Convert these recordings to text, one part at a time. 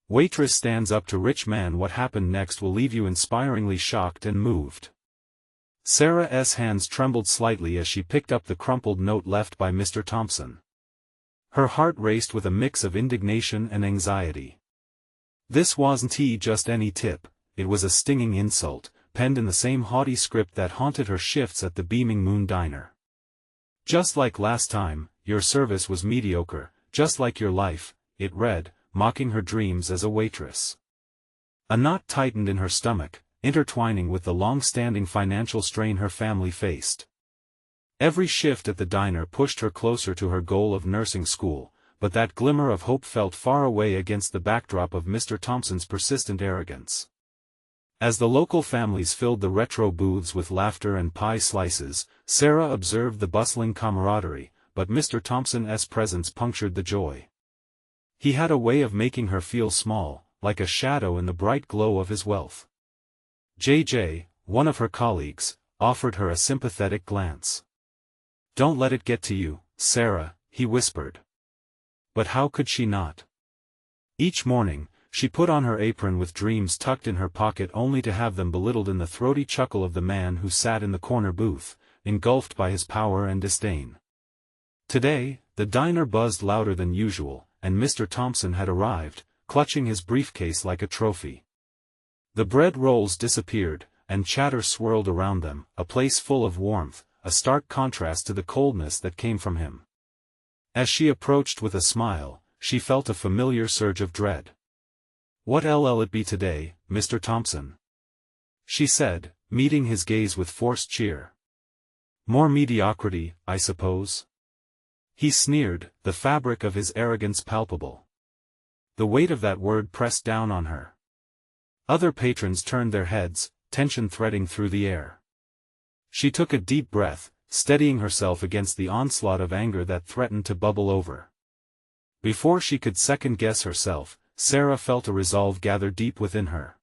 Waitress stands up to rich man. What happened next will leave you inspiringly shocked and moved. Sarah's hands trembled slightly as she picked up the crumpled note left by Mr. Thompson. Her heart raced with a mix of indignation and anxiety. This wasn't just any tip, it was a stinging insult, penned in the same haughty script that haunted her shifts at the Beaming Moon Diner. "Just like last time, your service was mediocre, just like your life," it read, mocking her dreams as a waitress. A knot tightened in her stomach, intertwining with the long-standing financial strain her family faced. Every shift at the diner pushed her closer to her goal of nursing school, but that glimmer of hope felt far away against the backdrop of Mr. Thompson's persistent arrogance. As the local families filled the retro booths with laughter and pie slices, Sarah observed the bustling camaraderie, but Mr. Thompson's presence punctured the joy. He had a way of making her feel small, like a shadow in the bright glow of his wealth. JJ, one of her colleagues, offered her a sympathetic glance. "Don't let it get to you, Sarah," he whispered. But how could she not? Each morning, she put on her apron with dreams tucked in her pocket only to have them belittled in the throaty chuckle of the man who sat in the corner booth, engulfed by his power and disdain. Today, the diner buzzed louder than usual, and Mr. Thompson had arrived, clutching his briefcase like a trophy. The bread rolls disappeared, and chatter swirled around them, a place full of warmth, a stark contrast to the coldness that came from him. As she approached with a smile, she felt a familiar surge of dread. "What'll it be today, Mr. Thompson?" she said, meeting his gaze with forced cheer. "More mediocrity, I suppose?" He sneered, the fabric of his arrogance palpable. The weight of that word pressed down on her. Other patrons turned their heads, tension threading through the air. She took a deep breath, steadying herself against the onslaught of anger that threatened to bubble over. Before she could second-guess herself, Sarah felt a resolve gather deep within her.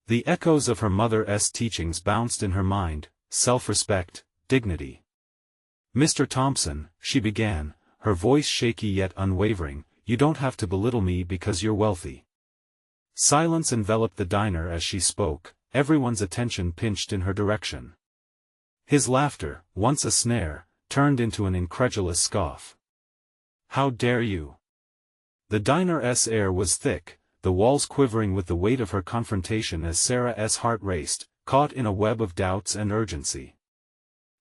The echoes of her mother's teachings bounced in her mind: self-respect, dignity. "Mr. Thompson," she began, her voice shaky yet unwavering, "you don't have to belittle me because you're wealthy." Silence enveloped the diner as she spoke, everyone's attention pinched in her direction. His laughter, once a snare, turned into an incredulous scoff. "How dare you?" The diner's air was thick, the walls quivering with the weight of her confrontation as Sarah's heart raced, caught in a web of doubts and urgency.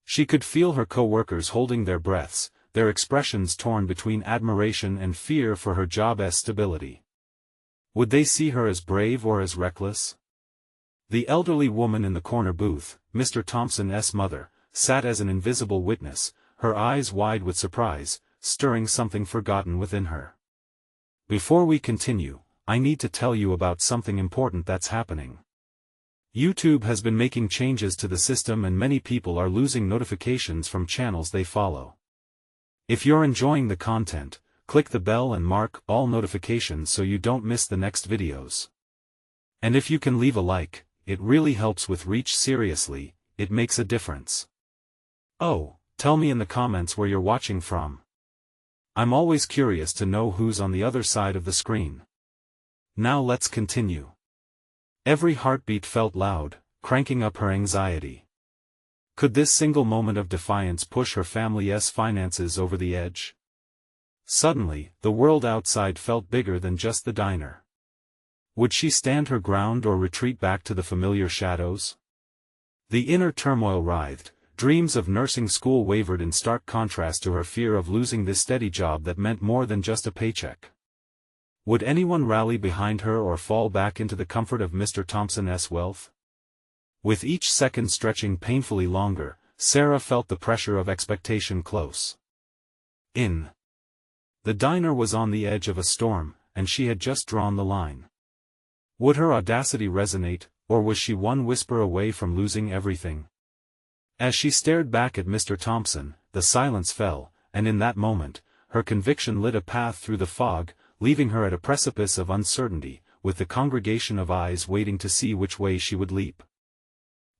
She could feel her co-workers holding their breaths, their expressions torn between admiration and fear for her job's stability. Would they see her as brave or as reckless? The elderly woman in the corner booth, Mr. Thompson's mother, sat as an invisible witness, her eyes wide with surprise, stirring something forgotten within her. "Before we continue, I need to tell you about something important that's happening. YouTube has been making changes to the system and many people are losing notifications from channels they follow. If you're enjoying the content, click the bell and mark all notifications so you don't miss the next videos. And if you can leave a like, it really helps with reach. Seriously, it makes a difference. Oh, tell me in the comments where you're watching from. I'm always curious to know who's on the other side of the screen. Now let's continue." Every heartbeat felt loud, cranking up her anxiety. Could this single moment of defiance push her family's finances over the edge? Suddenly, the world outside felt bigger than just the diner. Would she stand her ground or retreat back to the familiar shadows? The inner turmoil writhed. Dreams of nursing school wavered in stark contrast to her fear of losing this steady job that meant more than just a paycheck. Would anyone rally behind her or fall back into the comfort of Mr. Thompson's wealth? With each second stretching painfully longer, Sarah felt the pressure of expectation close in. The diner was on the edge of a storm, and she had just drawn the line. Would her audacity resonate, or was she one whisper away from losing everything? As she stared back at Mr. Thompson, the silence fell, and in that moment, her conviction lit a path through the fog, leaving her at a precipice of uncertainty, with the congregation of eyes waiting to see which way she would leap.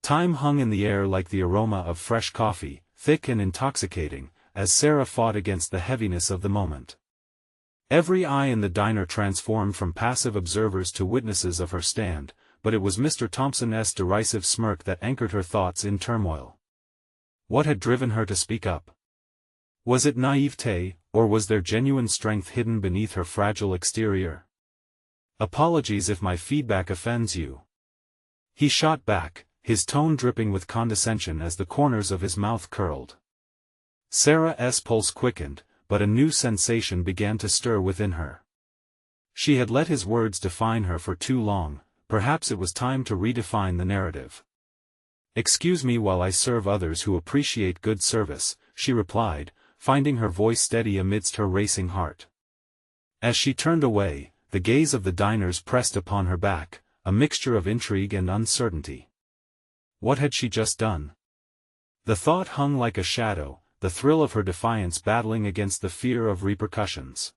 Time hung in the air like the aroma of fresh coffee, thick and intoxicating, as Sarah fought against the heaviness of the moment. Every eye in the diner transformed from passive observers to witnesses of her stand, but it was Mr. Thompson's derisive smirk that anchored her thoughts in turmoil. What had driven her to speak up? Was it naivete, or was there genuine strength hidden beneath her fragile exterior? "Apologies if my feedback offends you," he shot back, his tone dripping with condescension as the corners of his mouth curled. Sarah's pulse quickened, but a new sensation began to stir within her. She had let his words define her for too long, perhaps it was time to redefine the narrative. "Excuse me while I serve others who appreciate good service," she replied, finding her voice steady amidst her racing heart. As she turned away, the gaze of the diners pressed upon her back, a mixture of intrigue and uncertainty. What had she just done? The thought hung like a shadow, the thrill of her defiance battling against the fear of repercussions.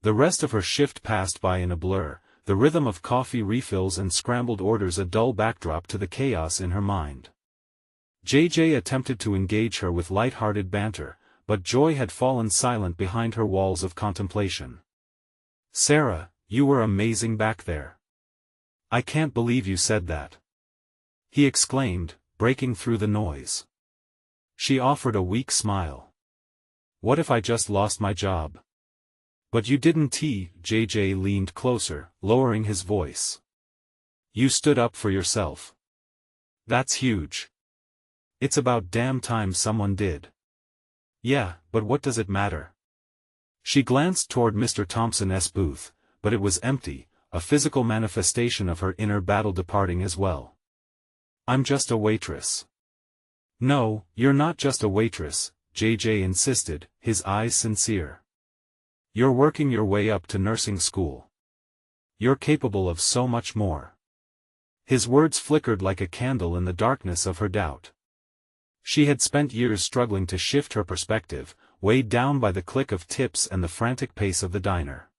The rest of her shift passed by in a blur, the rhythm of coffee refills and scrambled orders a dull backdrop to the chaos in her mind. JJ attempted to engage her with light-hearted banter, but joy had fallen silent behind her walls of contemplation. "Sarah, you were amazing back there. I can't believe you said that," he exclaimed, breaking through the noise. She offered a weak smile. "What if I just lost my job?" "But you didn't." JJ leaned closer, lowering his voice. "You stood up for yourself. That's huge. It's about damn time someone did." "Yeah, but what does it matter?" She glanced toward Mr. Thompson's booth, but it was empty, a physical manifestation of her inner battle departing as well. "I'm just a waitress." "No, you're not just a waitress," JJ insisted, his eyes sincere. "You're working your way up to nursing school. You're capable of so much more." His words flickered like a candle in the darkness of her doubt. She had spent years struggling to shift her perspective, weighed down by the click of tips and the frantic pace of the diner.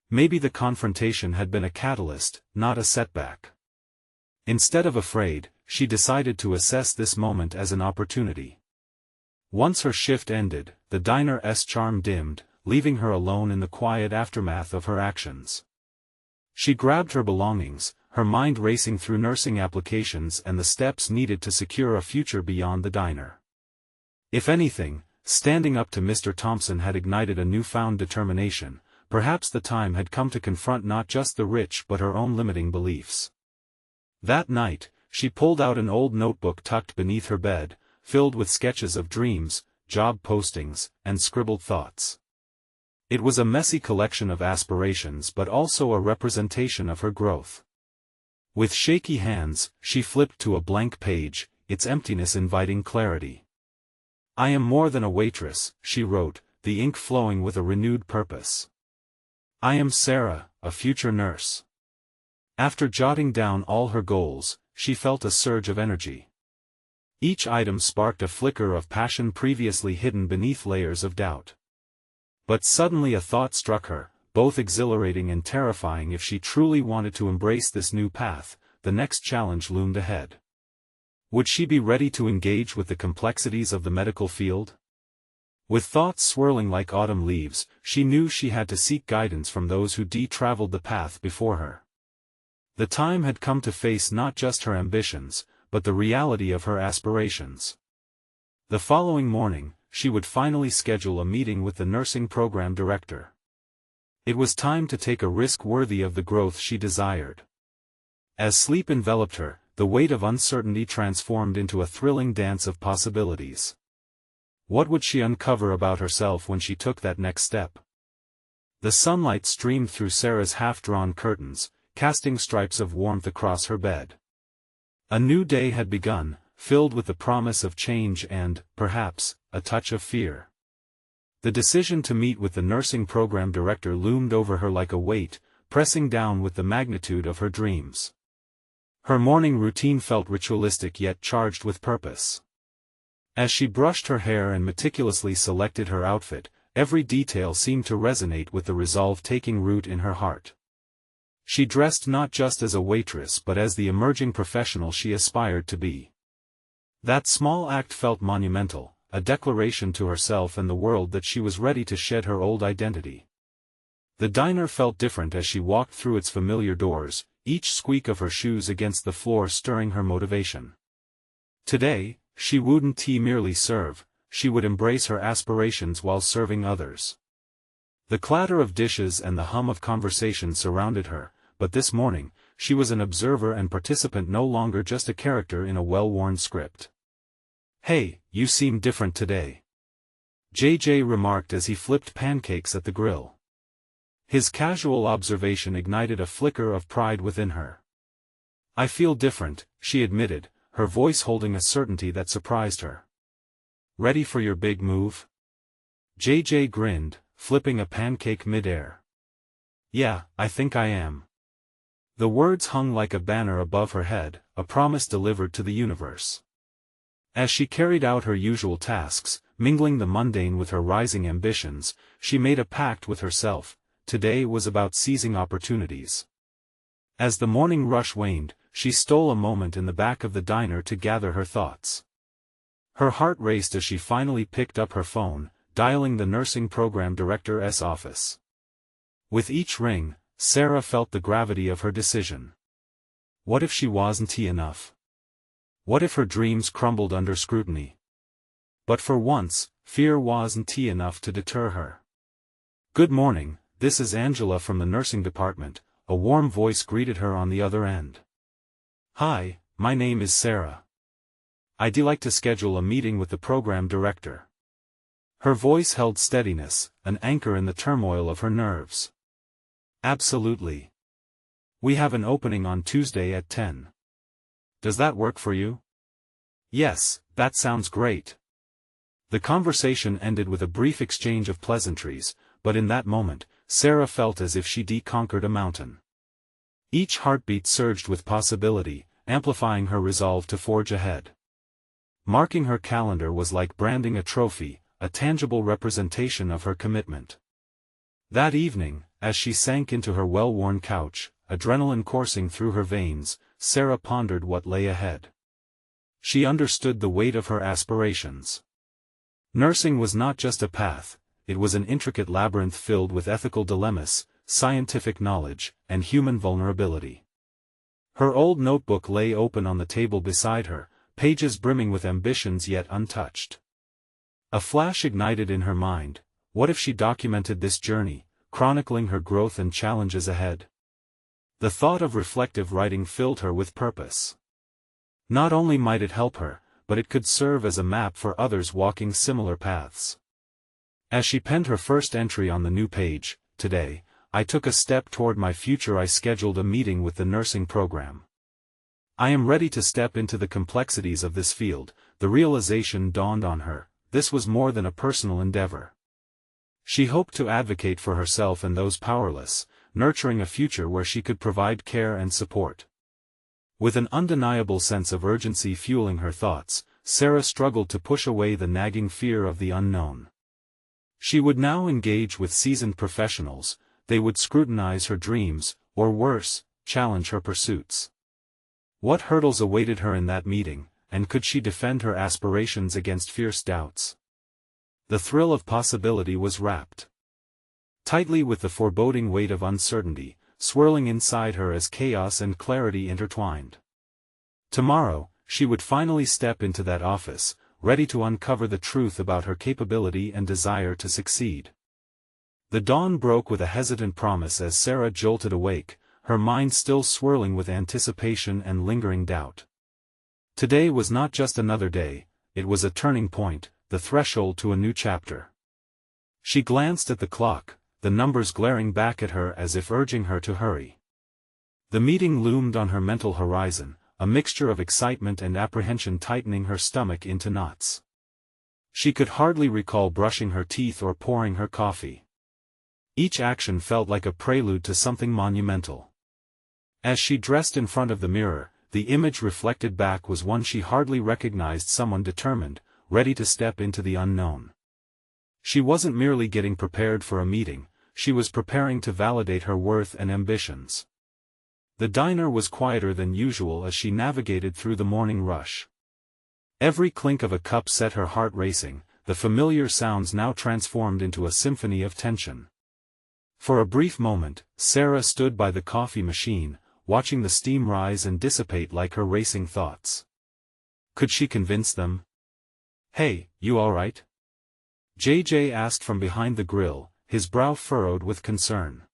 Maybe the confrontation had been a catalyst, not a setback. Instead of afraid, she decided to assess this moment as an opportunity. Once her shift ended, the diner's charm dimmed, leaving her alone in the quiet aftermath of her actions. She grabbed her belongings, her mind racing through nursing applications and the steps needed to secure a future beyond the diner. If anything, standing up to Mr. Thompson had ignited a newfound determination. Perhaps the time had come to confront not just the rich but her own limiting beliefs. That night, she pulled out an old notebook tucked beneath her bed, filled with sketches of dreams, job postings, and scribbled thoughts. It was a messy collection of aspirations but also a representation of her growth. With shaky hands, she flipped to a blank page, its emptiness inviting clarity. "I am more than a waitress," she wrote, the ink flowing with a renewed purpose. "I am Sarah, a future nurse." After jotting down all her goals, she felt a surge of energy. Each item sparked a flicker of passion previously hidden beneath layers of doubt. But suddenly a thought struck her, both exhilarating and terrifying. If she truly wanted to embrace this new path, the next challenge loomed ahead. Would she be ready to engage with the complexities of the medical field? With thoughts swirling like autumn leaves, she knew she had to seek guidance from those who traveled the path before her. The time had come to face not just her ambitions, but the reality of her aspirations. The following morning, she would finally schedule a meeting with the nursing program director. It was time to take a risk worthy of the growth she desired. As sleep enveloped her, the weight of uncertainty transformed into a thrilling dance of possibilities. What would she uncover about herself when she took that next step? The sunlight streamed through Sarah's half-drawn curtains, casting stripes of warmth across her bed. A new day had begun, filled with the promise of change and, perhaps, a touch of fear. The decision to meet with the nursing program director loomed over her like a weight, pressing down with the magnitude of her dreams. Her morning routine felt ritualistic yet charged with purpose. As she brushed her hair and meticulously selected her outfit, every detail seemed to resonate with the resolve taking root in her heart. She dressed not just as a waitress but as the emerging professional she aspired to be. That small act felt monumental, a declaration to herself and the world that she was ready to shed her old identity. The diner felt different as she walked through its familiar doors, each squeak of her shoes against the floor stirring her motivation. Today, she wouldn't merely serve, she would embrace her aspirations while serving others. The clatter of dishes and the hum of conversation surrounded her, but this morning, she was an observer and participant, no longer just a character in a well-worn script. "Hey, you seem different today," JJ remarked as he flipped pancakes at the grill. His casual observation ignited a flicker of pride within her. "I feel different," she admitted, her voice holding a certainty that surprised her. "Ready for your big move?" JJ grinned, flipping a pancake mid-air. "Yeah, I think I am." The words hung like a banner above her head, a promise delivered to the universe. As she carried out her usual tasks, mingling the mundane with her rising ambitions, she made a pact with herself. Today was about seizing opportunities. As the morning rush waned, she stole a moment in the back of the diner to gather her thoughts. Her heart raced as she finally picked up her phone, dialing the nursing program director's office. With each ring, Sarah felt the gravity of her decision. What if she wasn't enough? What if her dreams crumbled under scrutiny? But for once, fear wasn't enough to deter her. "Good morning, this is Angela from the nursing department," a warm voice greeted her on the other end. "Hi, my name is Sarah. I'd like to schedule a meeting with the program director." Her voice held steadiness, an anchor in the turmoil of her nerves. "Absolutely. We have an opening on Tuesday at 10. Does that work for you?" "Yes, that sounds great." The conversation ended with a brief exchange of pleasantries, but in that moment, Sarah felt as if she'd conquered a mountain. Each heartbeat surged with possibility, amplifying her resolve to forge ahead. Marking her calendar was like branding a trophy, a tangible representation of her commitment. That evening, as she sank into her well-worn couch, adrenaline coursing through her veins, Sarah pondered what lay ahead. She understood the weight of her aspirations. Nursing was not just a path, it was an intricate labyrinth filled with ethical dilemmas, scientific knowledge, and human vulnerability. Her old notebook lay open on the table beside her, pages brimming with ambitions yet untouched. A flash ignited in her mind: what if she documented this journey, chronicling her growth and challenges ahead? The thought of reflective writing filled her with purpose. Not only might it help her, but it could serve as a map for others walking similar paths. As she penned her first entry on the new page, "Today, I took a step toward my future. I scheduled a meeting with the nursing program. I am ready to step into the complexities of this field." The realization dawned on her: this was more than a personal endeavor. She hoped to advocate for herself and those powerless, nurturing a future where she could provide care and support. With an undeniable sense of urgency fueling her thoughts, Sarah struggled to push away the nagging fear of the unknown. She would now engage with seasoned professionals. They would scrutinize her dreams, or worse, challenge her pursuits. What hurdles awaited her in that meeting, and could she defend her aspirations against fierce doubts? The thrill of possibility was wrapped tightly with the foreboding weight of uncertainty, swirling inside her as chaos and clarity intertwined. Tomorrow, she would finally step into that office, ready to uncover the truth about her capability and desire to succeed. The dawn broke with a hesitant promise as Sarah jolted awake, her mind still swirling with anticipation and lingering doubt. Today was not just another day, it was a turning point, the threshold to a new chapter. She glanced at the clock, the numbers glaring back at her as if urging her to hurry. The meeting loomed on her mental horizon, a mixture of excitement and apprehension tightening her stomach into knots. She could hardly recall brushing her teeth or pouring her coffee. Each action felt like a prelude to something monumental. As she dressed in front of the mirror, the image reflected back was one she hardly recognized: someone determined, ready to step into the unknown. She wasn't merely getting prepared for a meeting, she was preparing to validate her worth and ambitions. The diner was quieter than usual as she navigated through the morning rush. Every clink of a cup set her heart racing, the familiar sounds now transformed into a symphony of tension. For a brief moment, Sarah stood by the coffee machine, watching the steam rise and dissipate like her racing thoughts. Could she convince them? "Hey, you alright?" JJ asked from behind the grill, his brow furrowed with concern.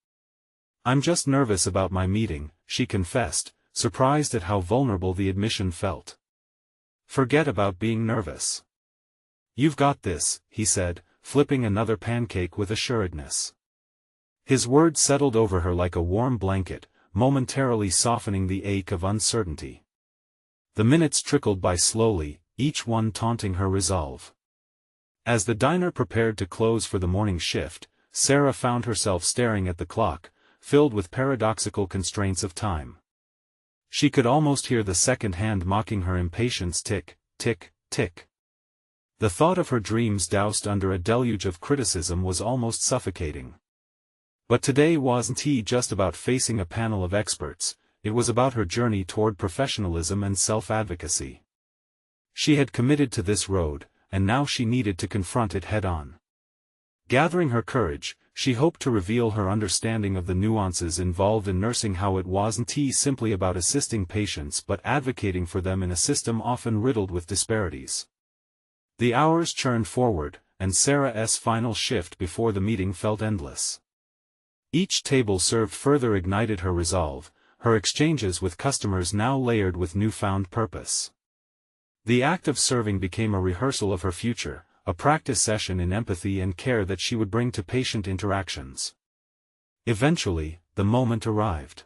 "I'm just nervous about my meeting," she confessed, surprised at how vulnerable the admission felt. "Forget about being nervous. You've got this," he said, flipping another pancake with assuredness. His words settled over her like a warm blanket, momentarily softening the ache of uncertainty. The minutes trickled by slowly, each one taunting her resolve. As the diner prepared to close for the morning shift, Sarah found herself staring at the clock, filled with paradoxical constraints of time. She could almost hear the second hand mocking her impatience tick, tick, tick. The thought of her dreams doused under a deluge of criticism was almost suffocating. But today wasn't just about facing a panel of experts, it was about her journey toward professionalism and self-advocacy. She had committed to this road, and now she needed to confront it head-on. Gathering her courage, she hoped to reveal her understanding of the nuances involved in nursing, how it wasn't simply about assisting patients but advocating for them in a system often riddled with disparities. The hours churned forward, and Sarah's final shift before the meeting felt endless. Each table served further ignited her resolve, her exchanges with customers now layered with newfound purpose. The act of serving became a rehearsal of her future, a practice session in empathy and care that she would bring to patient interactions. Eventually, the moment arrived.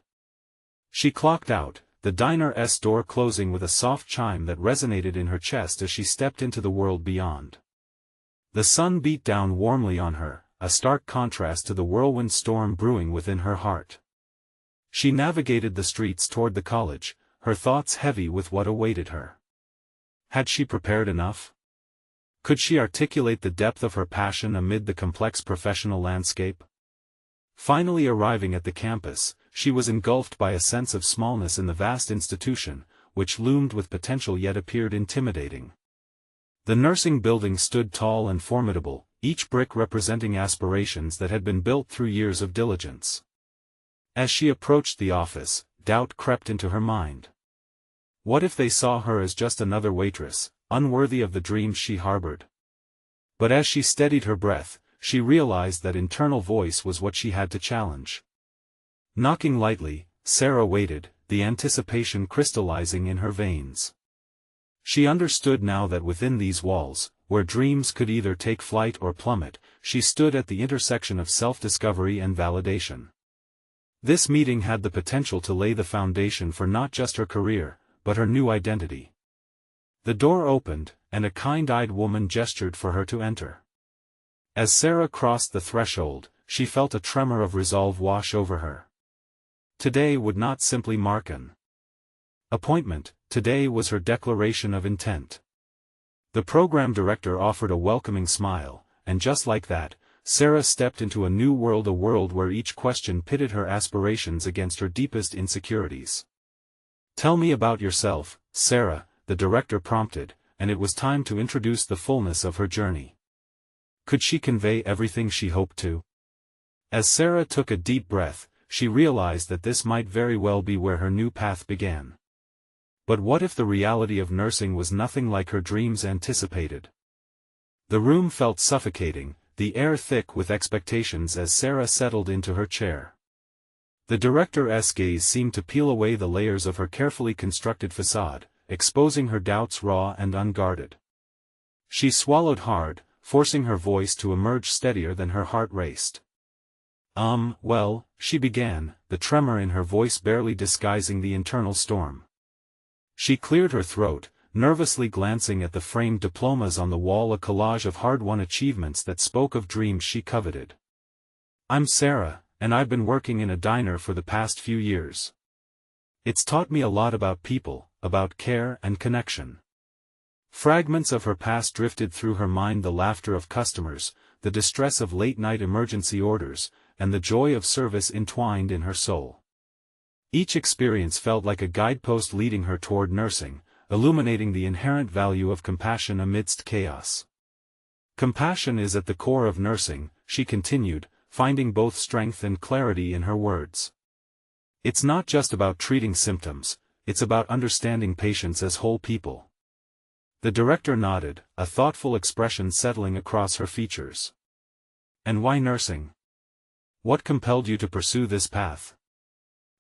She clocked out, the diner's door closing with a soft chime that resonated in her chest as she stepped into the world beyond. The sun beat down warmly on her, a stark contrast to the whirlwind storm brewing within her heart. She navigated the streets toward the college, her thoughts heavy with what awaited her. Had she prepared enough? Could she articulate the depth of her passion amid the complex professional landscape? Finally arriving at the campus, she was engulfed by a sense of smallness in the vast institution, which loomed with potential yet appeared intimidating. The nursing building stood tall and formidable, each brick representing aspirations that had been built through years of diligence. As she approached the office, doubt crept into her mind. What if they saw her as just another waitress, unworthy of the dreams she harbored? But as she steadied her breath, she realized that internal voice was what she had to challenge. Knocking lightly, Sarah waited, the anticipation crystallizing in her veins. She understood now that within these walls, where dreams could either take flight or plummet, she stood at the intersection of self-discovery and validation. This meeting had the potential to lay the foundation for not just her career, but her new identity. The door opened, and a kind-eyed woman gestured for her to enter. As Sarah crossed the threshold, she felt a tremor of resolve wash over her. Today would not simply mark an appointment, today was her declaration of intent. The program director offered a welcoming smile, and just like that, Sarah stepped into a new world, a world where each question pitted her aspirations against her deepest insecurities. "Tell me about yourself, Sarah," the director prompted, and it was time to introduce the fullness of her journey. Could she convey everything she hoped to? As Sarah took a deep breath, she realized that this might very well be where her new path began. But what if the reality of nursing was nothing like her dreams anticipated? The room felt suffocating, the air thick with expectations as Sarah settled into her chair. The director's gaze seemed to peel away the layers of her carefully constructed facade, exposing her doubts raw and unguarded. She swallowed hard, forcing her voice to emerge steadier than her heart raced. Well, she began, the tremor in her voice barely disguising the internal storm. She cleared her throat, nervously glancing at the framed diplomas on the wall, a collage of hard-won achievements that spoke of dreams she coveted. "I'm Sarah, and I've been working in a diner for the past few years. It's taught me a lot about people, about care and connection." Fragments of her past drifted through her mind, the laughter of customers, the distress of late-night emergency orders, and the joy of service entwined in her soul. Each experience felt like a guidepost leading her toward nursing, illuminating the inherent value of compassion amidst chaos. "Compassion is at the core of nursing," she continued, finding both strength and clarity in her words. It's not just about treating symptoms, it's about understanding patients as whole people. The director nodded, a thoughtful expression settling across her features. And why nursing? What compelled you to pursue this path?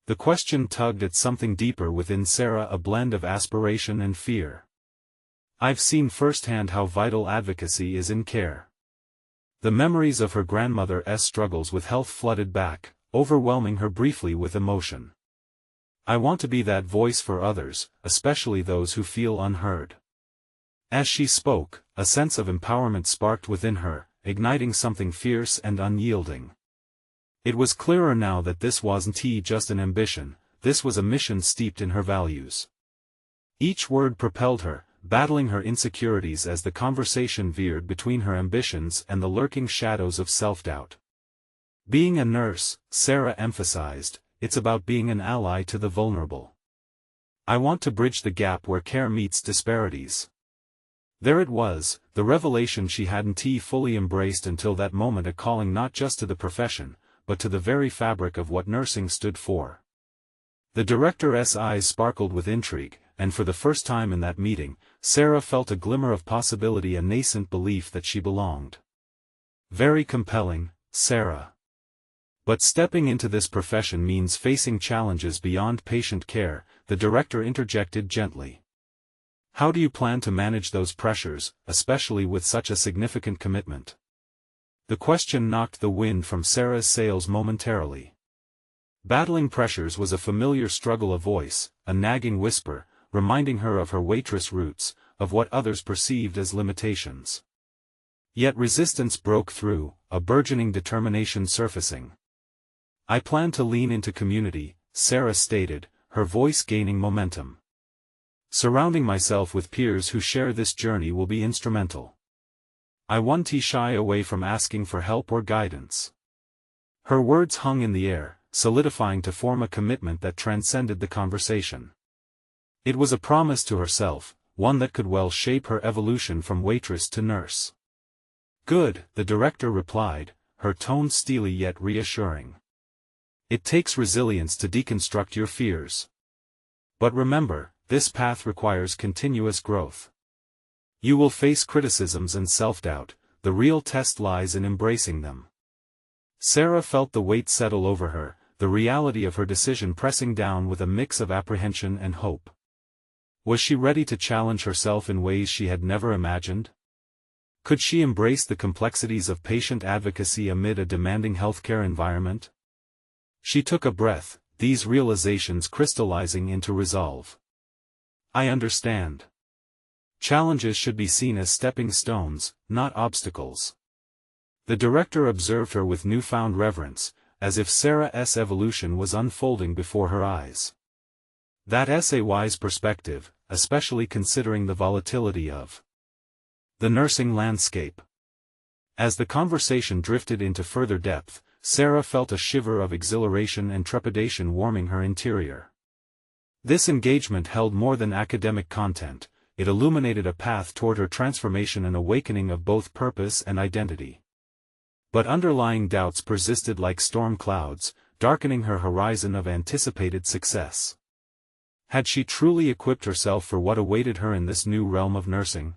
The question tugged at something deeper within Sarah, a blend of aspiration and fear. I've seen firsthand how vital advocacy is in care. The memories of her grandmother's struggles with health flooded back, overwhelming her briefly with emotion. I want to be that voice for others, especially those who feel unheard. As she spoke, a sense of empowerment sparked within her, igniting something fierce and unyielding. It was clearer now that this wasn't just an ambition, this was a mission steeped in her values. Each word propelled her, battling her insecurities as the conversation veered between her ambitions and the lurking shadows of self-doubt. Being a nurse, Sarah emphasized, it's about being an ally to the vulnerable. I want to bridge the gap where care meets disparities. There it was, the revelation she hadn't fully embraced until that moment, a calling not just to the profession, but to the very fabric of what nursing stood for. The director's eyes sparkled with intrigue, and for the first time in that meeting, Sarah felt a glimmer of possibility, a nascent belief that she belonged. Very compelling, Sarah. But stepping into this profession means facing challenges beyond patient care, the director interjected gently. How do you plan to manage those pressures, especially with such a significant commitment? The question knocked the wind from Sarah's sails momentarily. Battling pressures was a familiar struggle, a voice, a nagging whisper, reminding her of her waitress roots, of what others perceived as limitations. Yet resistance broke through, a burgeoning determination surfacing. I plan to lean into community, Sarah stated, her voice gaining momentum. Surrounding myself with peers who share this journey will be instrumental. I won't shy away from asking for help or guidance. Her words hung in the air, solidifying to form a commitment that transcended the conversation. It was a promise to herself, one that could well shape her evolution from waitress to nurse. Good, the director replied, her tone steely yet reassuring. It takes resilience to deconstruct your fears. But remember, this path requires continuous growth. You will face criticisms and self-doubt, the real test lies in embracing them. Sarah felt the weight settle over her, the reality of her decision pressing down with a mix of apprehension and hope. Was she ready to challenge herself in ways she had never imagined? Could she embrace the complexities of patient advocacy amid a demanding healthcare environment? She took a breath, these realizations crystallizing into resolve. I understand. Challenges should be seen as stepping stones, not obstacles. The director observed her with newfound reverence, as if Sarah's evolution was unfolding before her eyes. That's a wise perspective, especially considering the volatility of the nursing landscape. As the conversation drifted into further depth, Sarah felt a shiver of exhilaration and trepidation warming her interior. This engagement held more than academic content, it illuminated a path toward her transformation, and awakening of both purpose and identity. But underlying doubts persisted like storm clouds, darkening her horizon of anticipated success. Had she truly equipped herself for what awaited her in this new realm of nursing?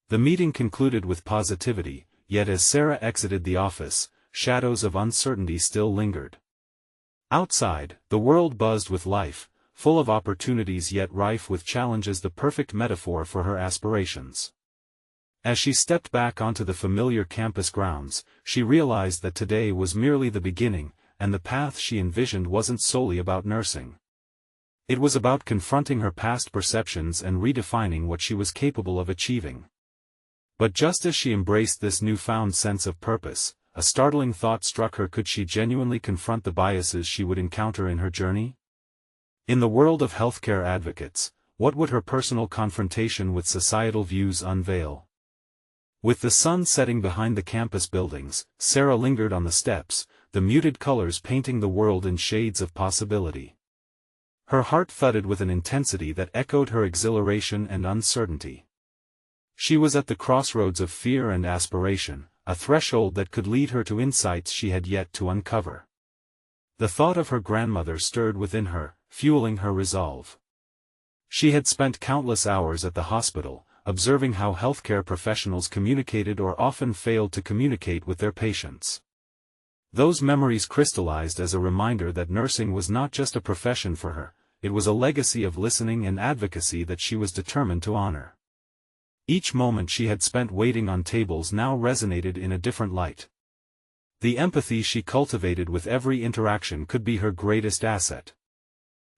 The meeting concluded with positivity, yet as Sarah exited the office, shadows of uncertainty still lingered. Outside, the world buzzed with life, full of opportunities yet rife with challenges, the perfect metaphor for her aspirations. As she stepped back onto the familiar campus grounds, she realized that today was merely the beginning, and the path she envisioned wasn't solely about nursing. It was about confronting her past perceptions and redefining what she was capable of achieving. But just as she embraced this newfound sense of purpose, a startling thought struck her: could she genuinely confront the biases she would encounter in her journey? In the world of healthcare advocates, what would her personal confrontation with societal views unveil? With the sun setting behind the campus buildings, Sarah lingered on the steps, the muted colors painting the world in shades of possibility. Her heart thudded with an intensity that echoed her exhilaration and uncertainty. She was at the crossroads of fear and aspiration, a threshold that could lead her to insights she had yet to uncover. The thought of her grandmother stirred within her, fueling her resolve. She had spent countless hours at the hospital, observing how healthcare professionals communicated or often failed to communicate with their patients. Those memories crystallized as a reminder that nursing was not just a profession for her, it was a legacy of listening and advocacy that she was determined to honor. Each moment she had spent waiting on tables now resonated in a different light. The empathy she cultivated with every interaction could be her greatest asset.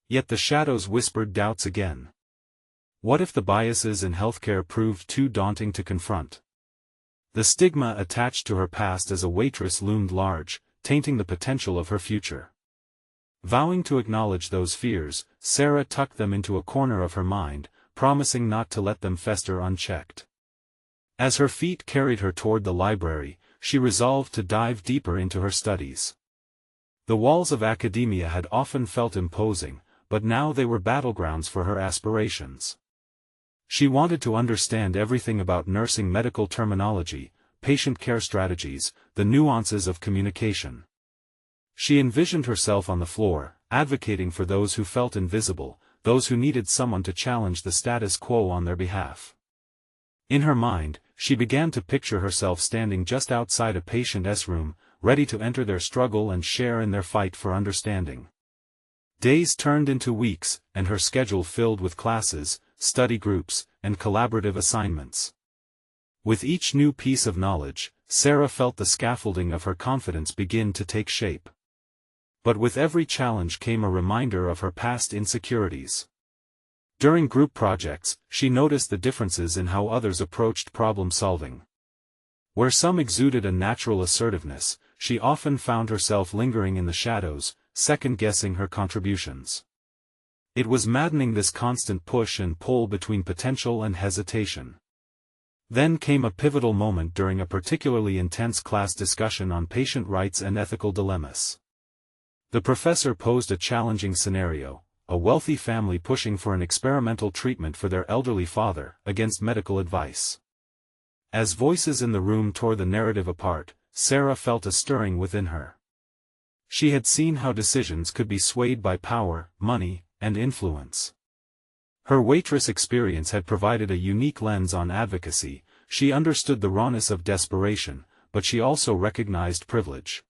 Yet the shadows whispered doubts again. What if the biases in healthcare proved too daunting to confront? The stigma attached to her past as a waitress loomed large, tainting the potential of her future. Vowing to acknowledge those fears, Sarah tucked them into a corner of her mind, promising not to let them fester unchecked. As her feet carried her toward the library, she resolved to dive deeper into her studies. The walls of academia had often felt imposing, but now they were battlegrounds for her aspirations. She wanted to understand everything about nursing medical terminology, patient care strategies, the nuances of communication. She envisioned herself on the floor, advocating for those who felt invisible, those who needed someone to challenge the status quo on their behalf. In her mind, she began to picture herself standing just outside a patient's room, ready to enter their struggle and share in their fight for understanding. Days turned into weeks, and her schedule filled with classes, study groups, and collaborative assignments. With each new piece of knowledge, Sarah felt the scaffolding of her confidence begin to take shape. But with every challenge came a reminder of her past insecurities. During group projects, she noticed the differences in how others approached problem-solving. Where some exuded a natural assertiveness, she often found herself lingering in the shadows, second-guessing her contributions. It was maddening, this constant push and pull between potential and hesitation. Then came a pivotal moment during a particularly intense class discussion on patient rights and ethical dilemmas. The professor posed a challenging scenario: a wealthy family pushing for an experimental treatment for their elderly father, against medical advice. As voices in the room tore the narrative apart, Sarah felt a stirring within her. She had seen how decisions could be swayed by power, money, and influence. Her waitress experience had provided a unique lens on advocacy. She understood the rawness of desperation, but she also recognized privilege.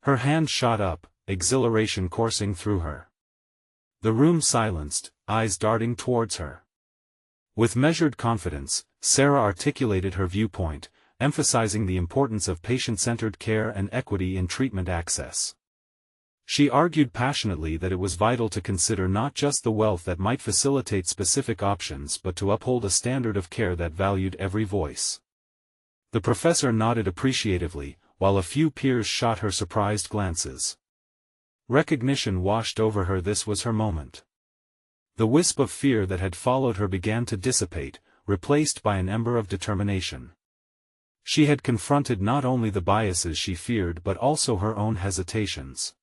Her hand shot up, exhilaration coursing through her. The room silenced, eyes darting towards her. With measured confidence, Sarah articulated her viewpoint, emphasizing the importance of patient-centered care and equity in treatment access. She argued passionately that it was vital to consider not just the wealth that might facilitate specific options but to uphold a standard of care that valued every voice. The professor nodded appreciatively, while a few peers shot her surprised glances. Recognition washed over her. This was her moment. The wisp of fear that had followed her began to dissipate, replaced by an ember of determination. She had confronted not only the biases she feared but also her own hesitations.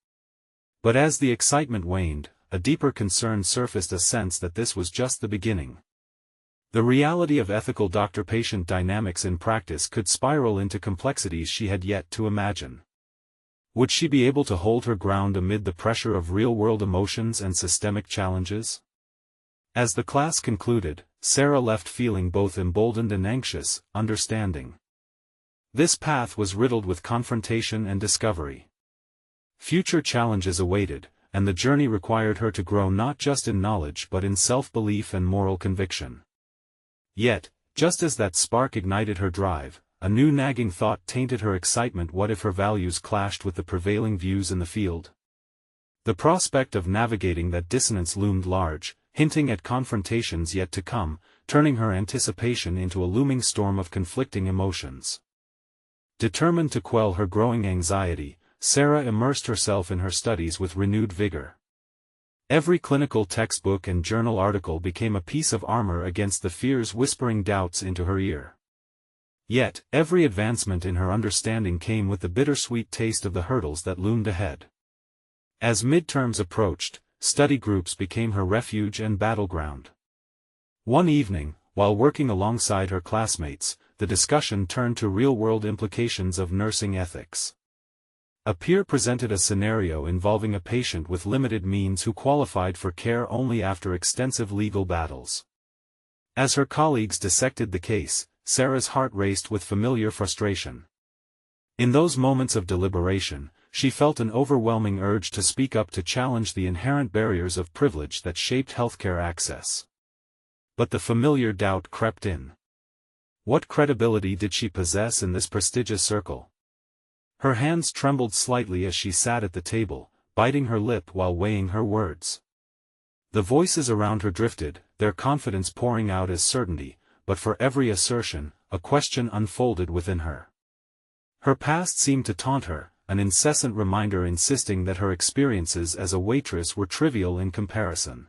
But as the excitement waned, a deeper concern surfaced, a sense that this was just the beginning. The reality of ethical doctor-patient dynamics in practice could spiral into complexities she had yet to imagine. Would she be able to hold her ground amid the pressure of real-world emotions and systemic challenges? As the class concluded, Sarah left feeling both emboldened and anxious, understanding. This path was riddled with confrontation and discovery. Future challenges awaited, and the journey required her to grow not just in knowledge but in self-belief and moral conviction. Yet, just as that spark ignited her drive, a new nagging thought tainted her excitement. What if her values clashed with the prevailing views in the field? The prospect of navigating that dissonance loomed large, hinting at confrontations yet to come, turning her anticipation into a looming storm of conflicting emotions. Determined to quell her growing anxiety, Sarah immersed herself in her studies with renewed vigor. Every clinical textbook and journal article became a piece of armor against the fears whispering doubts into her ear. Yet, every advancement in her understanding came with the bittersweet taste of the hurdles that loomed ahead. As midterms approached, study groups became her refuge and battleground. One evening, while working alongside her classmates, the discussion turned to real-world implications of nursing ethics. A peer presented a scenario involving a patient with limited means who qualified for care only after extensive legal battles. As her colleagues dissected the case, Sarah's heart raced with familiar frustration. In those moments of deliberation, she felt an overwhelming urge to speak up to challenge the inherent barriers of privilege that shaped healthcare access. But the familiar doubt crept in. What credibility did she possess in this prestigious circle? Her hands trembled slightly as she sat at the table, biting her lip while weighing her words. The voices around her drifted, their confidence pouring out as certainty, but for every assertion, a question unfolded within her. Her past seemed to taunt her, an incessant reminder insisting that her experiences as a waitress were trivial in comparison.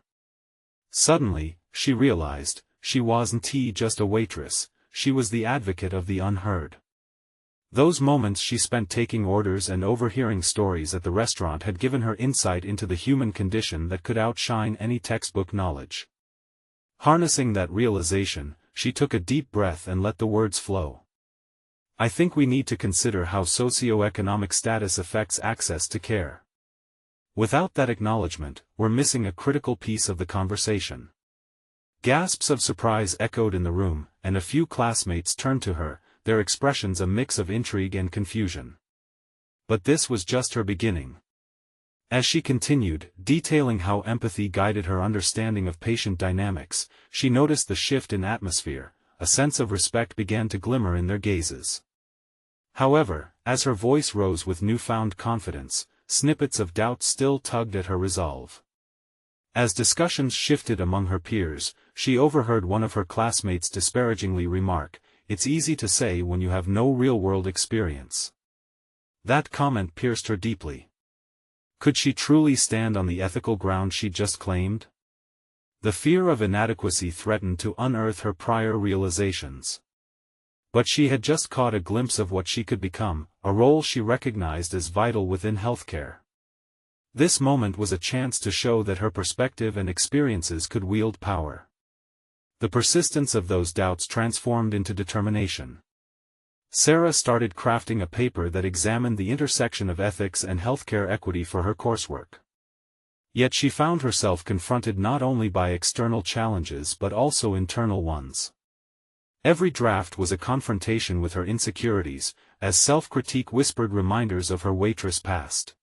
Suddenly, she realized, she wasn't just a waitress, she was the advocate of the unheard. Those moments she spent taking orders and overhearing stories at the restaurant had given her insight into the human condition that could outshine any textbook knowledge. Harnessing that realization, she took a deep breath and let the words flow. I think we need to consider how socioeconomic status affects access to care. Without that acknowledgement, we're missing a critical piece of the conversation. Gasps of surprise echoed in the room, and a few classmates turned to her, their expressions a mix of intrigue and confusion. But this was just her beginning. As she continued, detailing how empathy guided her understanding of patient dynamics, she noticed the shift in atmosphere, a sense of respect began to glimmer in their gazes. However, as her voice rose with newfound confidence, snippets of doubt still tugged at her resolve. As discussions shifted among her peers, she overheard one of her classmates disparagingly remark, "It's easy to say when you have no real-world experience." That comment pierced her deeply. Could she truly stand on the ethical ground she'd just claimed? The fear of inadequacy threatened to unearth her prior realizations. But she had just caught a glimpse of what she could become, a role she recognized as vital within healthcare. This moment was a chance to show that her perspective and experiences could wield power. The persistence of those doubts transformed into determination. Sarah started crafting a paper that examined the intersection of ethics and healthcare equity for her coursework. Yet she found herself confronted not only by external challenges but also internal ones. Every draft was a confrontation with her insecurities, as self-critique whispered reminders of her waitress past.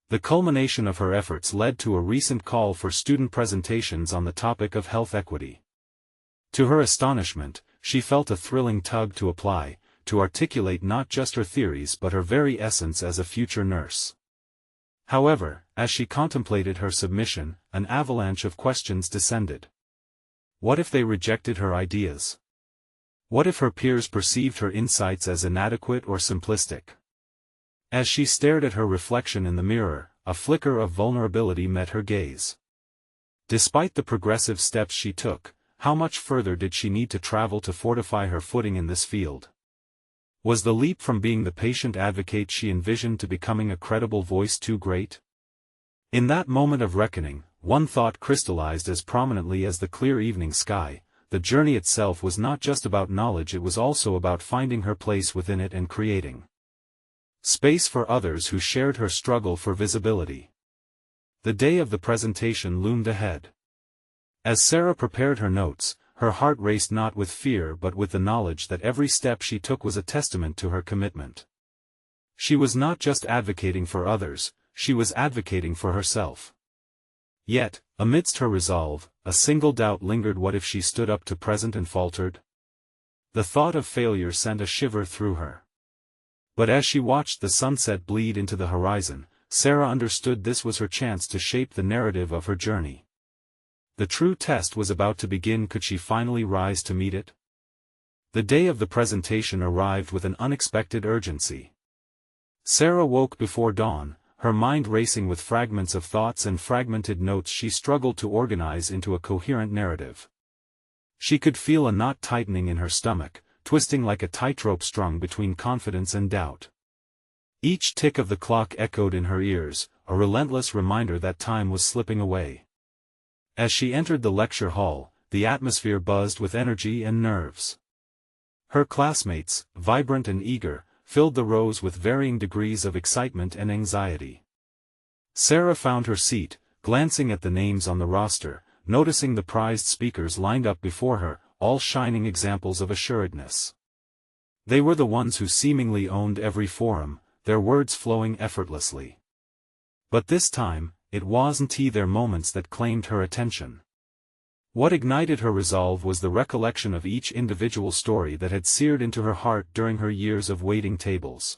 The culmination of her efforts led to a recent call for student presentations on the topic of health equity. To her astonishment, she felt a thrilling tug to apply, to articulate not just her theories but her very essence as a future nurse. However, as she contemplated her submission, an avalanche of questions descended. What if they rejected her ideas? What if her peers perceived her insights as inadequate or simplistic? As she stared at her reflection in the mirror, a flicker of vulnerability met her gaze. Despite the progressive steps she took, how much further did she need to travel to fortify her footing in this field? Was the leap from being the patient advocate she envisioned to becoming a credible voice too great? In that moment of reckoning, one thought crystallized as prominently as the clear evening sky: the journey itself was not just about knowledge, it was also about finding her place within it and creating space for others who shared her struggle for visibility. The day of the presentation loomed ahead. As Sarah prepared her notes, her heart raced not with fear but with the knowledge that every step she took was a testament to her commitment. She was not just advocating for others, she was advocating for herself. Yet, amidst her resolve, a single doubt lingered: what if she stood up to present and faltered? The thought of failure sent a shiver through her. But as she watched the sunset bleed into the horizon, Sarah understood this was her chance to shape the narrative of her journey. The true test was about to begin. Could she finally rise to meet it? The day of the presentation arrived with an unexpected urgency. Sarah woke before dawn, her mind racing with fragments of thoughts and fragmented notes she struggled to organize into a coherent narrative. She could feel a knot tightening in her stomach, twisting like a tightrope strung between confidence and doubt. Each tick of the clock echoed in her ears, a relentless reminder that time was slipping away. As she entered the lecture hall, the atmosphere buzzed with energy and nerves. Her classmates, vibrant and eager, filled the rows with varying degrees of excitement and anxiety. Sarah found her seat, glancing at the names on the roster, noticing the prized speakers lined up before her, all shining examples of assuredness. They were the ones who seemingly owned every forum, their words flowing effortlessly. But this time, it wasn't their moments that claimed her attention. What ignited her resolve was the recollection of each individual story that had seared into her heart during her years of waiting tables.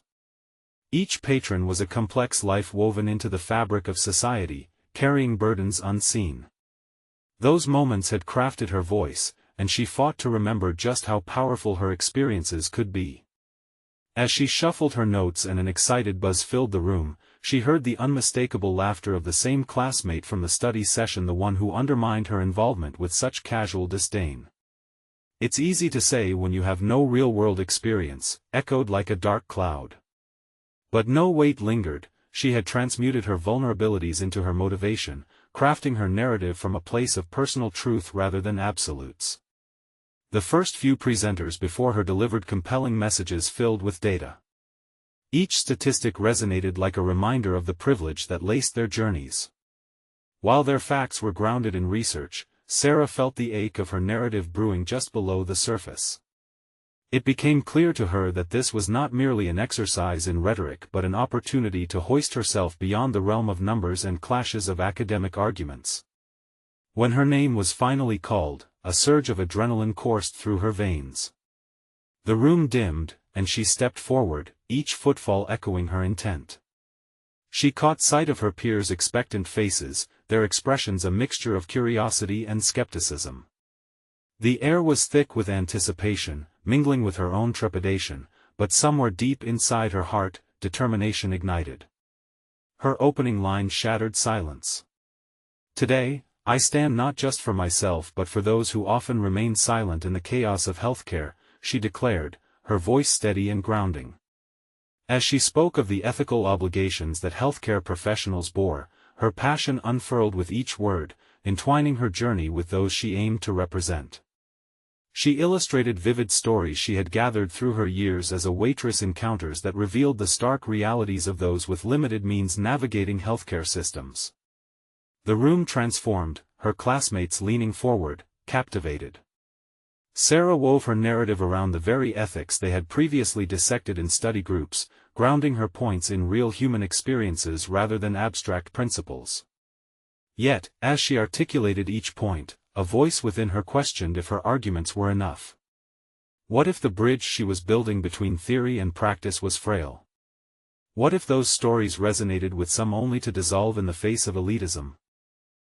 Each patron was a complex life woven into the fabric of society, carrying burdens unseen. Those moments had crafted her voice, and she fought to remember just how powerful her experiences could be. As she shuffled her notes and an excited buzz filled the room, she heard the unmistakable laughter of the same classmate from the study session, the one who undermined her involvement with such casual disdain. "It's easy to say when you have no real-world experience," echoed like a dark cloud. But no weight lingered. She had transmuted her vulnerabilities into her motivation, crafting her narrative from a place of personal truth rather than absolutes. The first few presenters before her delivered compelling messages filled with data. Each statistic resonated like a reminder of the privilege that laced their journeys. While their facts were grounded in research, Sarah felt the ache of her narrative brewing just below the surface. It became clear to her that this was not merely an exercise in rhetoric but an opportunity to hoist herself beyond the realm of numbers and clashes of academic arguments. When her name was finally called, a surge of adrenaline coursed through her veins. The room dimmed, and she stepped forward, each footfall echoing her intent. She caught sight of her peers' expectant faces, their expressions a mixture of curiosity and skepticism. The air was thick with anticipation, mingling with her own trepidation, but somewhere deep inside her heart, determination ignited. Her opening line shattered silence. "Today, I stand not just for myself but for those who often remain silent in the chaos of healthcare," she declared, her voice steady and grounding. As she spoke of the ethical obligations that healthcare professionals bore, her passion unfurled with each word, entwining her journey with those she aimed to represent. She illustrated vivid stories she had gathered through her years as a waitress, encounters that revealed the stark realities of those with limited means navigating healthcare systems. The room transformed, her classmates leaning forward, captivated. Sarah wove her narrative around the very ethics they had previously dissected in study groups, grounding her points in real human experiences rather than abstract principles. Yet, as she articulated each point, a voice within her questioned if her arguments were enough. What if the bridge she was building between theory and practice was frail? What if those stories resonated with some only to dissolve in the face of elitism?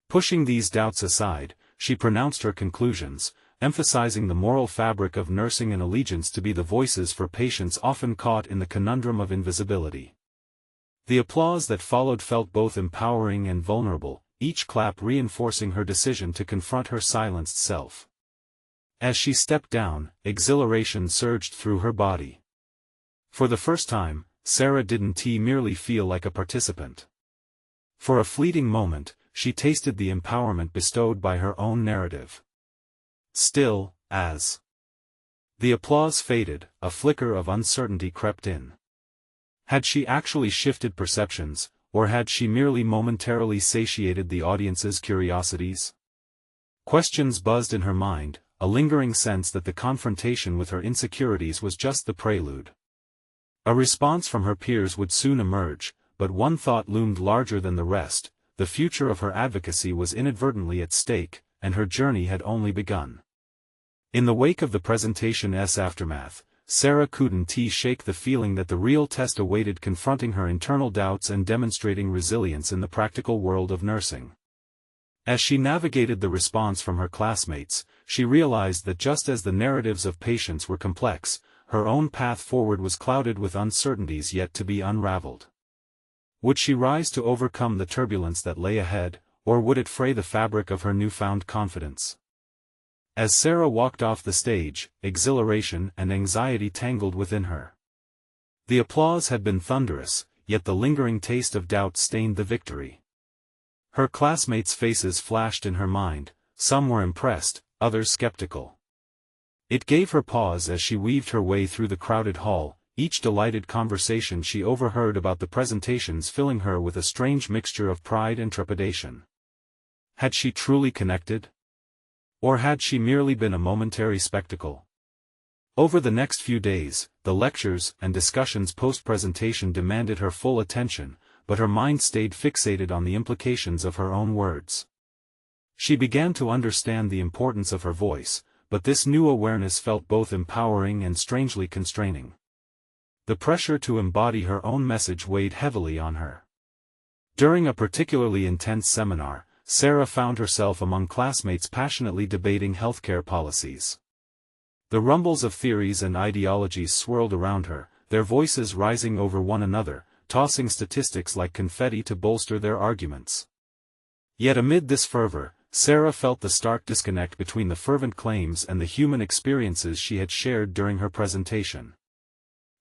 Pushing these doubts aside, she pronounced her conclusions, emphasizing the moral fabric of nursing and allegiance to be the voices for patients often caught in the conundrum of invisibility. The applause that followed felt both empowering and vulnerable, each clap reinforcing her decision to confront her silenced self. As she stepped down, exhilaration surged through her body. For the first time, Sarah didn't merely feel like a participant. For a fleeting moment, she tasted the empowerment bestowed by her own narrative. Still, as the applause faded, a flicker of uncertainty crept in. Had she actually shifted perceptions, or had she merely momentarily satiated the audience's curiosities? Questions buzzed in her mind, a lingering sense that the confrontation with her insecurities was just the prelude. A response from her peers would soon emerge, but one thought loomed larger than the rest: the future of her advocacy was inadvertently at stake, and her journey had only begun. In the wake of the presentation's aftermath, Sarah couldn't shake the feeling that the real test awaited, confronting her internal doubts and demonstrating resilience in the practical world of nursing. As she navigated the response from her classmates, she realized that just as the narratives of patients were complex, her own path forward was clouded with uncertainties yet to be unraveled. Would she rise to overcome the turbulence that lay ahead, or would it fray the fabric of her newfound confidence? As Sarah walked off the stage, exhilaration and anxiety tangled within her. The applause had been thunderous, yet the lingering taste of doubt stained the victory. Her classmates' faces flashed in her mind, some were impressed, others skeptical. It gave her pause as she weaved her way through the crowded hall, each delighted conversation she overheard about the presentations filling her with a strange mixture of pride and trepidation. Had she truly connected? Or had she merely been a momentary spectacle? Over the next few days, the lectures and discussions post-presentation demanded her full attention, but her mind stayed fixated on the implications of her own words. She began to understand the importance of her voice, but this new awareness felt both empowering and strangely constraining. The pressure to embody her own message weighed heavily on her. During a particularly intense seminar, Sarah found herself among classmates passionately debating healthcare policies. The rumbles of theories and ideologies swirled around her, their voices rising over one another, tossing statistics like confetti to bolster their arguments. Yet amid this fervor, Sarah felt the stark disconnect between the fervent claims and the human experiences she had shared during her presentation.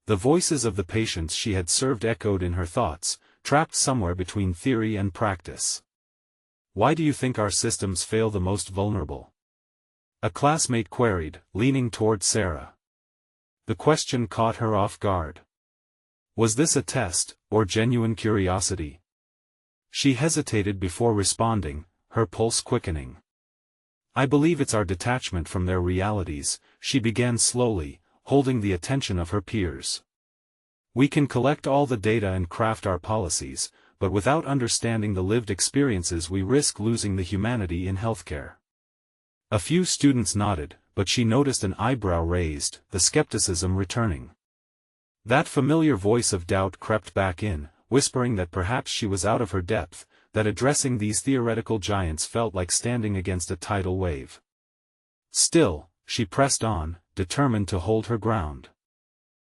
The voices of the patients she had served echoed in her thoughts, trapped somewhere between theory and practice. "Why do you think our systems fail the most vulnerable?" a classmate queried, leaning toward Sarah. The question caught her off guard. Was this a test, or genuine curiosity? She hesitated before responding, her pulse quickening. "I believe it's our detachment from their realities," she began slowly, holding the attention of her peers. "We can collect all the data and craft our policies, but without understanding the lived experiences we risk losing the humanity in healthcare." A few students nodded, but she noticed an eyebrow raised, the skepticism returning. That familiar voice of doubt crept back in, whispering that perhaps she was out of her depth, that addressing these theoretical giants felt like standing against a tidal wave. Still, she pressed on, determined to hold her ground.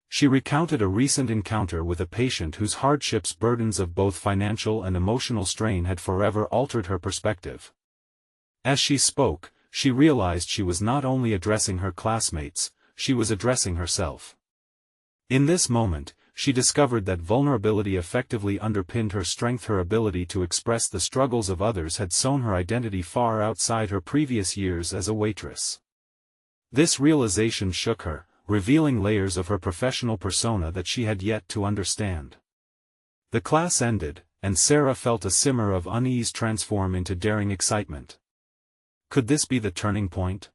She recounted a recent encounter with a patient whose hardships, burdens of both financial and emotional strain had forever altered her perspective. As she spoke, she realized she was not only addressing her classmates, she was addressing herself. In this moment, she discovered that vulnerability effectively underpinned her strength. Her ability to express the struggles of others had sewn her identity far outside her previous years as a waitress. This realization shook her, revealing layers of her professional persona that she had yet to understand. The class ended, and Sarah felt a simmer of unease transform into daring excitement. Could this be the turning point?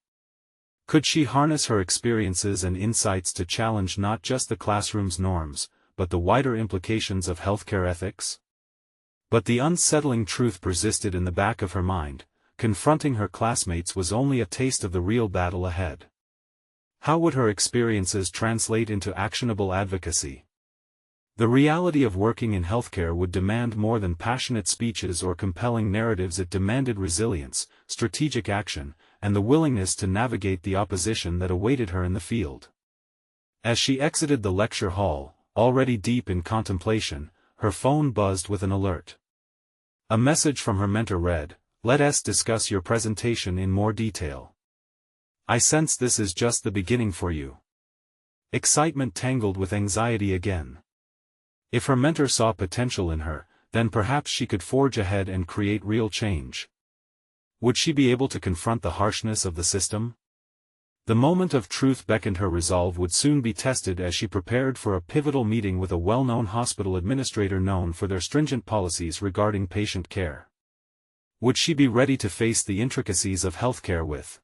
Could she harness her experiences and insights to challenge not just the classroom's norms, but the wider implications of healthcare ethics? But the unsettling truth persisted in the back of her mind: confronting her classmates was only a taste of the real battle ahead. How would her experiences translate into actionable advocacy? The reality of working in healthcare would demand more than passionate speeches or compelling narratives. It demanded resilience, strategic action, and the willingness to navigate the opposition that awaited her in the field. As she exited the lecture hall, already deep in contemplation, her phone buzzed with an alert. A message from her mentor read, "Let's discuss your presentation in more detail. I sense this is just the beginning for you." Excitement tangled with anxiety again. If her mentor saw potential in her, then perhaps she could forge ahead and create real change. Would she be able to confront the harshness of the system? The moment of truth beckoned. Her resolve would soon be tested as she prepared for a pivotal meeting with a well-known hospital administrator known for their stringent policies regarding patient care. Would she be ready to face the intricacies of healthcare with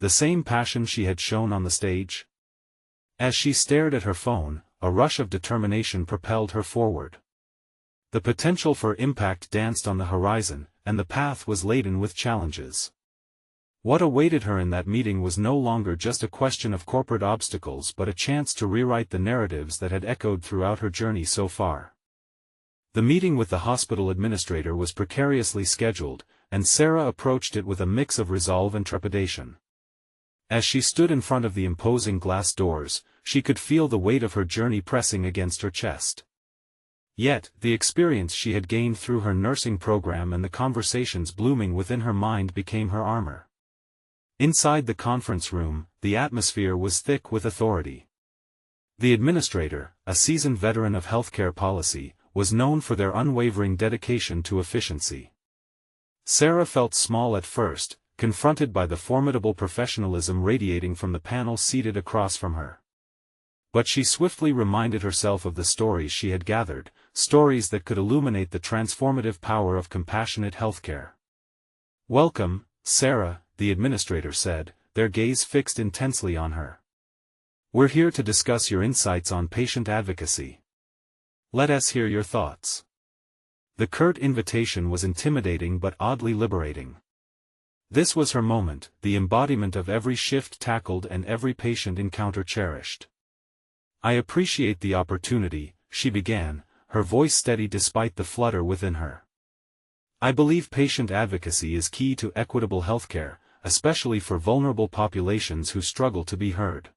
the same passion she had shown on the stage? As she stared at her phone, a rush of determination propelled her forward. The potential for impact danced on the horizon, and the path was laden with challenges. What awaited her in that meeting was no longer just a question of corporate obstacles but a chance to rewrite the narratives that had echoed throughout her journey so far. The meeting with the hospital administrator was precariously scheduled, and Sarah approached it with a mix of resolve and trepidation. As she stood in front of the imposing glass doors, she could feel the weight of her journey pressing against her chest. Yet, the experience she had gained through her nursing program and the conversations blooming within her mind became her armor. Inside the conference room, the atmosphere was thick with authority. The administrator, a seasoned veteran of healthcare policy, was known for their unwavering dedication to efficiency. Sarah felt small at first, confronted by the formidable professionalism radiating from the panel seated across from her. But she swiftly reminded herself of the stories she had gathered, stories that could illuminate the transformative power of compassionate healthcare. "Welcome, Sarah," the administrator said, their gaze fixed intensely on her. "We're here to discuss your insights on patient advocacy. Let us hear your thoughts." The curt invitation was intimidating but oddly liberating. This was her moment, the embodiment of every shift tackled and every patient encounter cherished. "I appreciate the opportunity," she began, her voice steady despite the flutter within her. "I believe patient advocacy is key to equitable healthcare, especially for vulnerable populations who struggle to be heard."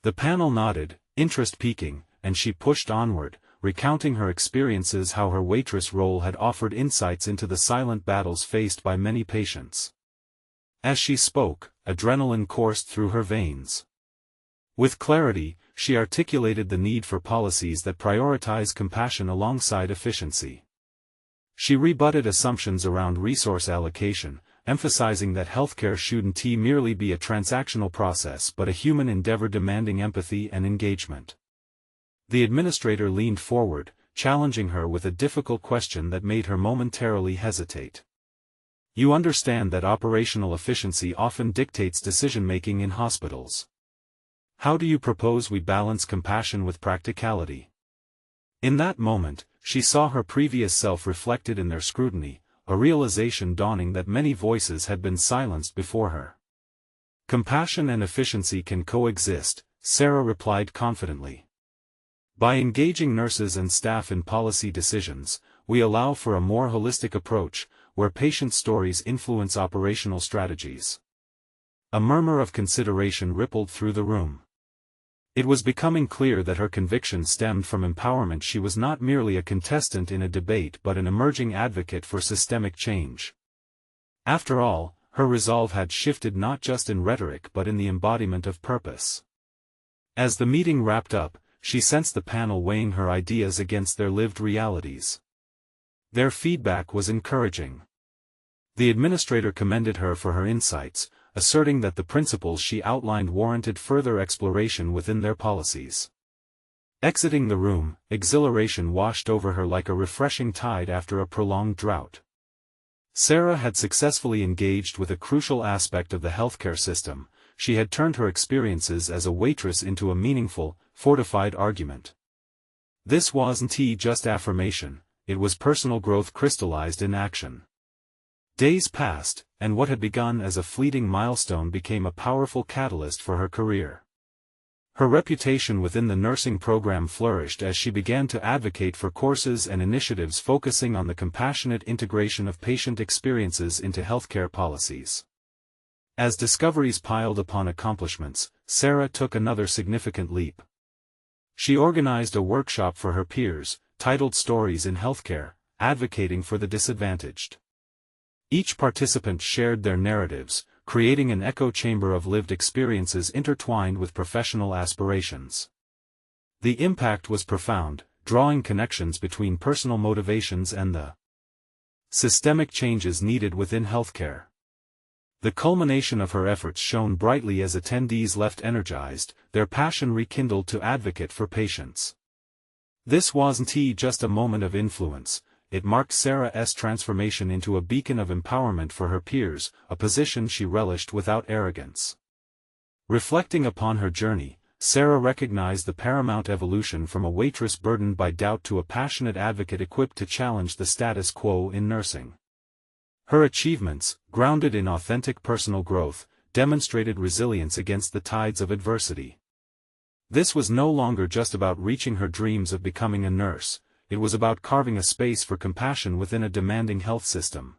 The panel nodded, interest peaking, and she pushed onward, recounting her experiences, how her waitress role had offered insights into the silent battles faced by many patients. As she spoke, adrenaline coursed through her veins. With clarity, she articulated the need for policies that prioritize compassion alongside efficiency. She rebutted assumptions around resource allocation, emphasizing that healthcare shouldn't merely be a transactional process but a human endeavor demanding empathy and engagement. The administrator leaned forward, challenging her with a difficult question that made her momentarily hesitate. "You understand that operational efficiency often dictates decision-making in hospitals. How do you propose we balance compassion with practicality?" In that moment, she saw her previous self reflected in their scrutiny, a realization dawning that many voices had been silenced before her. "Compassion and efficiency can coexist," Sarah replied confidently. "By engaging nurses and staff in policy decisions, we allow for a more holistic approach, where patient stories influence operational strategies." A murmur of consideration rippled through the room. It was becoming clear that her conviction stemmed from empowerment. She was not merely a contestant in a debate but an emerging advocate for systemic change. After all, her resolve had shifted not just in rhetoric but in the embodiment of purpose. As the meeting wrapped up, she sensed the panel weighing her ideas against their lived realities. Their feedback was encouraging. The administrator commended her for her insights, asserting that the principles she outlined warranted further exploration within their policies. Exiting the room, exhilaration washed over her like a refreshing tide after a prolonged drought. Sarah had successfully engaged with a crucial aspect of the healthcare system. She had turned her experiences as a waitress into a meaningful, fortified argument. This wasn't just affirmation, it was personal growth crystallized in action. Days passed, and what had begun as a fleeting milestone became a powerful catalyst for her career. Her reputation within the nursing program flourished as she began to advocate for courses and initiatives focusing on the compassionate integration of patient experiences into healthcare policies. As discoveries piled upon accomplishments, Sarah took another significant leap. She organized a workshop for her peers, titled Stories in Healthcare, Advocating for the Disadvantaged. Each participant shared their narratives, creating an echo chamber of lived experiences intertwined with professional aspirations. The impact was profound, drawing connections between personal motivations and the systemic changes needed within healthcare. The culmination of her efforts shone brightly as attendees left energized, their passion rekindled to advocate for patients. This wasn't just a moment of influence. It marked Sarah's transformation into a beacon of empowerment for her peers, a position she relished without arrogance. Reflecting upon her journey, Sarah recognized the paramount evolution from a waitress burdened by doubt to a passionate advocate equipped to challenge the status quo in nursing. Her achievements, grounded in authentic personal growth, demonstrated resilience against the tides of adversity. This was no longer just about reaching her dreams of becoming a nurse. It was about carving a space for compassion within a demanding health system.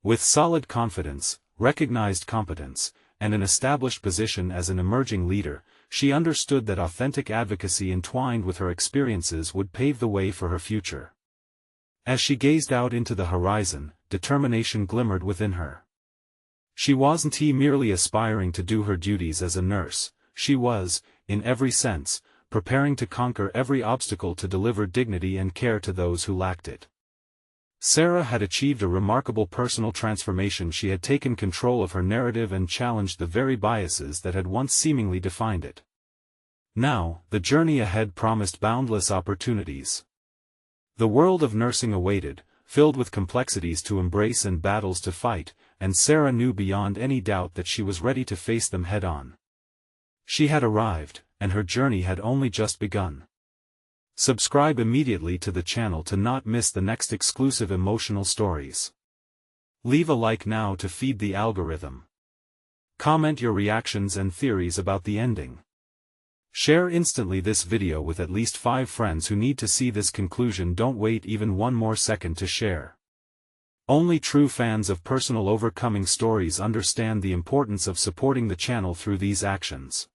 With solid confidence, recognized competence, and an established position as an emerging leader, she understood that authentic advocacy entwined with her experiences would pave the way for her future. As she gazed out into the horizon, determination glimmered within her. She wasn't merely aspiring to do her duties as a nurse, she was, in every sense, preparing to conquer every obstacle to deliver dignity and care to those who lacked it. Sarah had achieved a remarkable personal transformation. She had taken control of her narrative and challenged the very biases that had once seemingly defined it. Now, the journey ahead promised boundless opportunities. The world of nursing awaited, filled with complexities to embrace and battles to fight, and Sarah knew beyond any doubt that she was ready to face them head-on. She had arrived, and her journey had only just begun. Subscribe immediately to the channel to not miss the next exclusive emotional stories. Leave a like now to feed the algorithm. Comment your reactions and theories about the ending. Share instantly this video with at least 5 friends who need to see this conclusion. Don't wait even one more second to share. Only true fans of personal overcoming stories understand the importance of supporting the channel through these actions.